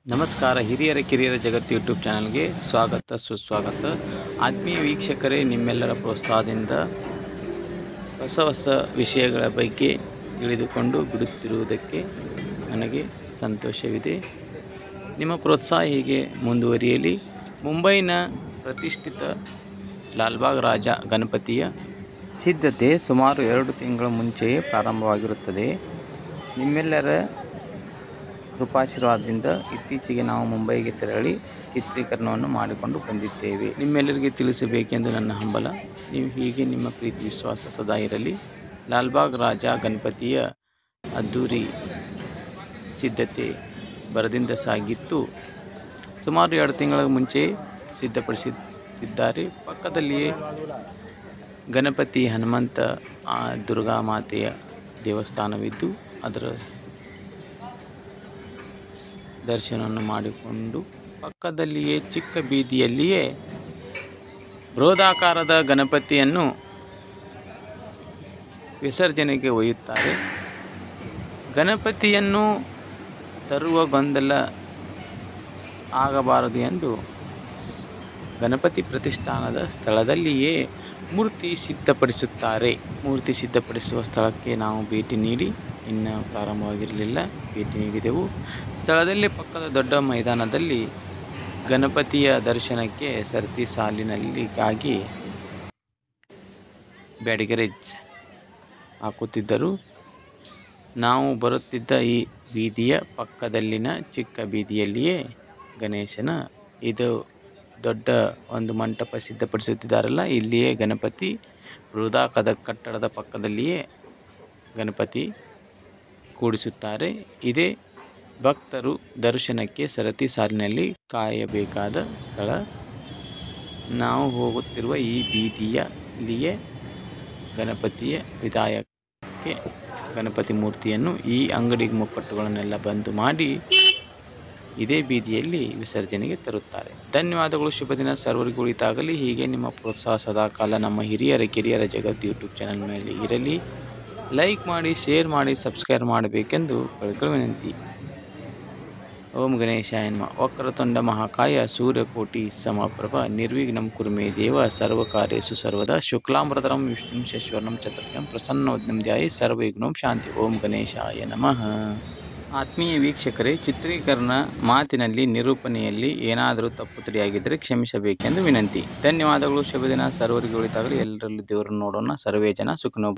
ನಮಸ್ಕಾರ. ಹಿರಿಯರ ಕಿರಿಯರ ಜಗತ್ತು ಯೂಟ್ಯೂಬ್ ಚಾನಲ್ಗೆ ಸ್ವಾಗತ ಸುಸ್ವಾಗತ. ಆತ್ಮೀಯ ವೀಕ್ಷಕರೇ, ನಿಮ್ಮೆಲ್ಲರ ಪ್ರೋತ್ಸಾಹದಿಂದ ಹೊಸ ಹೊಸ ವಿಷಯಗಳ ಬಗ್ಗೆ ತಿಳಿದುಕೊಂಡು ಬಿಡುತ್ತಿರುವುದಕ್ಕೆ ನನಗೆ ಸಂತೋಷವಿದೆ. ನಿಮ್ಮ ಪ್ರೋತ್ಸಾಹ ಹೀಗೆ ಮುಂದುವರಿಯಲಿ. ಮುಂಬೈನ ಪ್ರತಿಷ್ಠಿತ ಲಾಲ್ಬಾಗ್ ರಾಜ ಗಣಪತಿಯ ಸಿದ್ಧತೆ ಸುಮಾರು 2 ತಿಂಗಳ ಮುಂಚೆಯೇ ಪ್ರಾರಂಭವಾಗಿರುತ್ತದೆ. ನಿಮ್ಮೆಲ್ಲರ ಕೃಪಾಶೀರ್ವಾದದಿಂದ ಇತ್ತೀಚೆಗೆ ನಾವು ಮುಂಬೈಗೆ ತೆರಳಿ ಚಿತ್ರೀಕರಣವನ್ನು ಮಾಡಿಕೊಂಡು ಬಂದಿದ್ದೇವೆ. ನಿಮ್ಮೆಲ್ಲರಿಗೆ ತಿಳಿಸಬೇಕೆಂದು ನನ್ನ ಹಂಬಲ. ನೀವು ಹೀಗೆ ನಿಮ್ಮ ಪ್ರೀತಿ ವಿಶ್ವಾಸ ಸದಾ ಇರಲಿ. ಲಾಲ್ಬಾಗ್ ರಾಜ ಗಣಪತಿಯ ಅದ್ಧೂರಿ ಸಿದ್ಧತೆ ಭರದಿಂದ ಸಾಗಿತ್ತು. ಸುಮಾರು 2 ತಿಂಗಳ ಮುಂಚೆ ಸಿದ್ಧಪಡಿಸುತ್ತಿದ್ದಾರೆ. ಪಕ್ಕದಲ್ಲಿಯೇ ಗಣಪತಿ, ಹನುಮಂತ, ದುರ್ಗಾ ಮಾತೆಯ ದೇವಸ್ಥಾನವಿದ್ದು ಅದರ ದರ್ಶನವನ್ನು ಮಾಡಿಕೊಂಡು ಪಕ್ಕದಲ್ಲಿಯೇ ಚಿಕ್ಕ ಬೀದಿಯಲ್ಲಿಯೇ ಬೃಹದಾಕಾರದ ಗಣಪತಿಯನ್ನು ವಿಸರ್ಜನೆಗೆ ಒಯ್ಯುತ್ತಾರೆ. ಗಣಪತಿಯನ್ನು ತರುವ ಗೊಂದಲ ಆಗಬಾರದು ಎಂದು ಗಣಪತಿ ಪ್ರತಿಷ್ಠಾನದ ಸ್ಥಳದಲ್ಲಿಯೇ ಮೂರ್ತಿ ಸಿದ್ಧಪಡಿಸುತ್ತಾರೆ. ಮೂರ್ತಿ ಸಿದ್ಧಪಡಿಸುವ ಸ್ಥಳಕ್ಕೆ ನಾವು ಭೇಟಿ ನೀಡಿ ಇನ್ನೂ ಪ್ರಾರಂಭವಾಗಿರಲಿಲ್ಲ, ಭೇಟಿ ನೀಡಿದೆವು. ಸ್ಥಳದಲ್ಲಿ ಪಕ್ಕದ ದೊಡ್ಡ ಮೈದಾನದಲ್ಲಿ ಗಣಪತಿಯ ದರ್ಶನಕ್ಕೆ ಸರತಿ ಸಾಲಿನಲ್ಲಿಗಾಗಿ ಬ್ಯಾರಿಗೇಡ್ ಹಾಕುತ್ತಿದ್ದರು. ನಾವು ಬರುತ್ತಿದ್ದ ಈ ಬೀದಿಯ ಪಕ್ಕದಲ್ಲಿನ ಚಿಕ್ಕ ಬೀದಿಯಲ್ಲಿಯೇ ಗಣೇಶನ ಇದು ದೊಡ್ಡ ಒಂದು ಮಂಟಪ ಸಿದ್ಧಪಡಿಸುತ್ತಿದ್ದಾರಲ್ಲ, ಇಲ್ಲಿಯೇ ಗಣಪತಿ ಬೃಹದಾಕಾರದ ಕಟ್ಟಡದ ಪಕ್ಕದಲ್ಲಿಯೇ ಗಣಪತಿ ಕೂಡಿಸುತ್ತಾರೆ. ಇದೇ ಭಕ್ತರು ದರ್ಶನಕ್ಕೆ ಸರತಿ ಸಾಲಿನಲ್ಲಿ ಕಾಯಬೇಕಾದ ಸ್ಥಳ. ನಾವು ಹೋಗುತ್ತಿರುವ ಈ ಬೀದಿಯಲ್ಲಿಯೇ ಗಣಪತಿಯ ವಿದಾಯಕ್ಕೆ ಗಣಪತಿ ಮೂರ್ತಿಯನ್ನು ಈ ಅಂಗಡಿ ಮುಕ್ಕಟ್ಟುಗಳನ್ನೆಲ್ಲ ಬಂದ್ ಮಾಡಿ ಇದೇ ಬೀದಿಯಲ್ಲಿ ವಿಸರ್ಜನೆಗೆ ತರುತ್ತಾರೆ. ಧನ್ಯವಾದಗಳು. ಶುಭ ದಿನ ಸರ್ವರಿಗೂ ಉಳಿತಾಗಲಿ. ಹೀಗೆ ನಿಮ್ಮ ಪ್ರೋತ್ಸಾಹ ಸದಾಕಾಲ ನಮ್ಮ ಹಿರಿಯರ ಕಿರಿಯರ ಜಗತ್ತು ಯೂಟ್ಯೂಬ್ ಚಾನಲ್ ಮೇಲೆ ಇರಲಿ. ಲೈಕ್ ಮಾಡಿ, ಶೇರ್ ಮಾಡಿ, ಸಬ್ಸ್ಕ್ರೈಬ್ ಮಾಡಬೇಕೆಂದು ಕಳಕಳಿ ವಿನಂತಿ. ಓಂ ಗಣೇಶಾಯ ನಮಃ. ವಕ್ರತುಂಡ ಮಹಾಕಾಯ ಸೂರ್ಯಕೋಟಿ ಸಮಪ್ರಭ ನಿರ್ವಿಘ್ನಂ ಕುರು ಮೇ ದೇವ ಸರ್ವಕಾರ್ಯೇಷು ಸರ್ವದಾ ಶುಕ್ಲಾಂಬರಧರಂ ವಿಷ್ಣುಂ ಶಶಿವರ್ಣಂ ಚತುರ್ಭುಜಂ ಪ್ರಸನ್ನವದನಂ ಧ್ಯಾಯೇತ್ ಸರ್ವವಿಘ್ನೋಪಶಾಂತಯೇ. ಶಾಂತಿ. ಓಂ ಗಣೇಶಾಯ ನಮಃ. ಆತ್ಮೀಯ ವೀಕ್ಷಕರೇ, ಚಿತ್ರೀಕರಣ ಮಾತಿನಲ್ಲಿ ನಿರೂಪಣೆಯಲ್ಲಿ ಏನಾದರೂ ತಪ್ಪುತಡಿಯಾಗಿದ್ದರೆ ಕ್ಷಮಿಸಬೇಕೆಂದು ವಿನಂತಿ. ಧನ್ಯವಾದಗಳು. ಶುಭ ದಿನ ಸರ್ವರಿಗೂ ಉಳಿತಾಗಲಿ. ಎಲ್ಲರಲ್ಲೂ ದೇವರನ್ನು ನೋಡೋಣ. ಸರ್ವೇ ಜನ ಸುಖಿನೋ